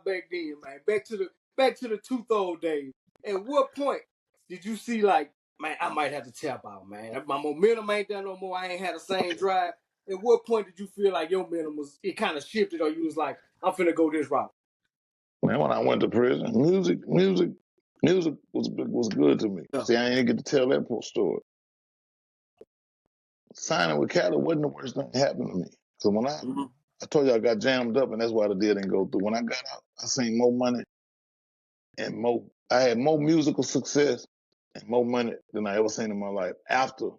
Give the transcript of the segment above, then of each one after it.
back then, man. Back to the tooth days. At what point did you see like, man, I might have to tap out, man. My momentum ain't there no more. I ain't had the same drive. At what point did you feel like your momentum it kind of shifted, or you was like, I'm finna go this route? Man, when I went to prison, music was good to me. Yeah. See, I ain't get to tell that poor story. Signing with Cali wasn't the worst thing that happened to me. So when I told you I got jammed up, and that's why the deal didn't go through. When I got out, I seen more money and I had more musical success and more money than I ever seen in my life after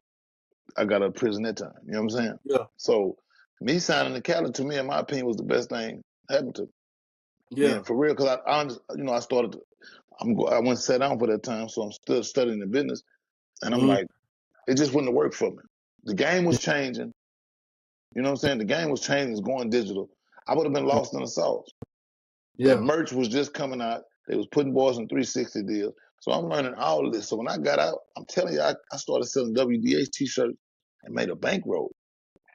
I got out of prison that time. You know what I'm saying? Yeah. So me signing to Cali, to me, in my opinion, was the best thing happened to me. Yeah. And for real, because I started. I went and sat down for that time, so I'm still studying the business, and I'm like, it just wouldn't have worked for me. The game was changing. You know what I'm saying? The game was changing, it's going digital. I would have been lost in the sauce. Yeah. That merch was just coming out. They was putting boys in 360 deals. So I'm learning all of this. So when I got out, I'm telling you, I started selling WDH t-shirts and made a bankroll,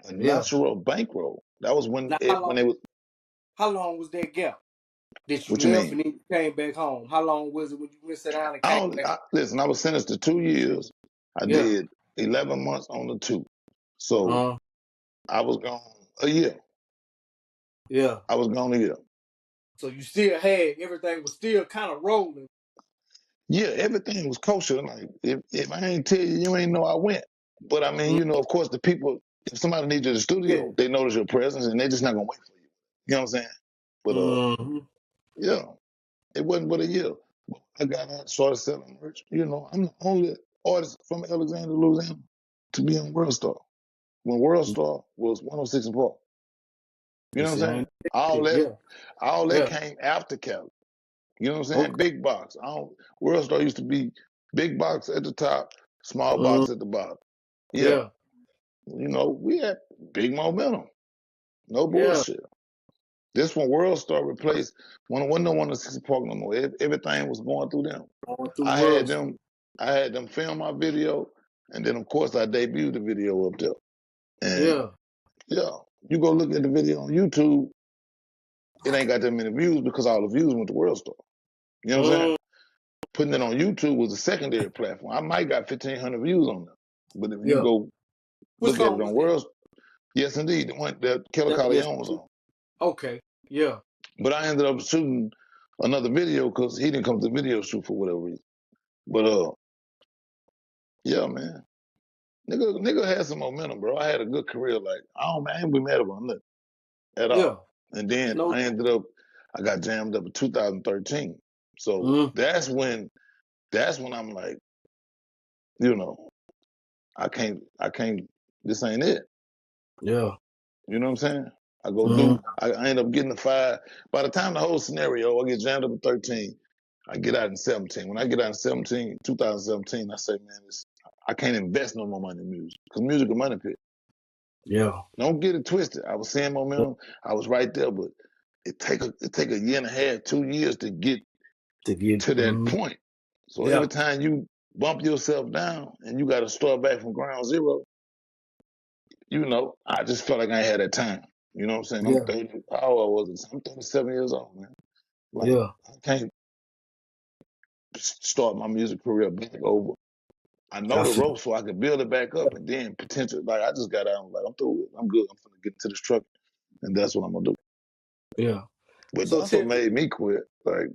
a natural bankroll. That was when Now, how long was that gap that you what you left mean? and then you came back home? How long was it when you went sit down and came back? Listen, I was sentenced to 2 years. I Yeah. did 11 months on the 2. So I was gone a year. Yeah. I was gone a year. So you still had, everything was still kind of rolling. Yeah, everything was kosher. Like if I ain't tell you, you ain't know I went. But I mean, of course, the people. If somebody needs you in the studio, they notice your presence, and they're just not gonna wait for you. You know what I'm saying? But yeah, it wasn't but a year. I got out, started selling merch. I'm the only artist from Alexandria, Louisiana, to be on World Star. When World Star was 106 and Park. You know what I'm saying? All that came after Cali. You know what I'm saying? Okay. Big box. World Star used to be big box at the top, small box at the bottom. Yeah. We had big momentum. No bullshit. This one, World Star replaced wasn't no 106 Park no more. Everything was going through them. I had them film my video, and then of course I debuted the video up there. And yeah, you go look at the video on YouTube, it ain't got that many views because all the views went to World Star. You know what I'm saying? Putting it on YouTube was a secondary platform. I might got 1,500 views on them. But if you go look at it on World, yes, indeed, the one that Killer Corleone was on. Okay, yeah. But I ended up shooting another video because he didn't come to the video shoot for whatever reason. But yeah, man, nigga had some momentum, bro. I had a good career. Like I ain't be mad about nothing at all. And then I got jammed up in 2013. So that's when I'm like, I can't, this ain't it. Yeah. You know what I'm saying? I end up getting the 5. By the time the whole scenario, I get jammed up in 13, I get out in 17. When I get out in 2017, I say, man, I can't invest no more money in music because music is money pit. Yeah. Don't get it twisted. I was seeing momentum. I was right there, but it take a year and a half, 2 years to get to that point. So every time you bump yourself down and you got to start back from ground zero, I just felt like I ain't had that time. You know what I'm saying? I'm 30. How old was it? I'm 37 years old, man. Like, I can't start my music career back over. I know the ropes so I can build it back up and then potential. Like, I just got out. I'm like, I'm through it. I'm good. I'm gonna get into this truck, and that's what I'm gonna do. Yeah. But that's what made me quit. Like,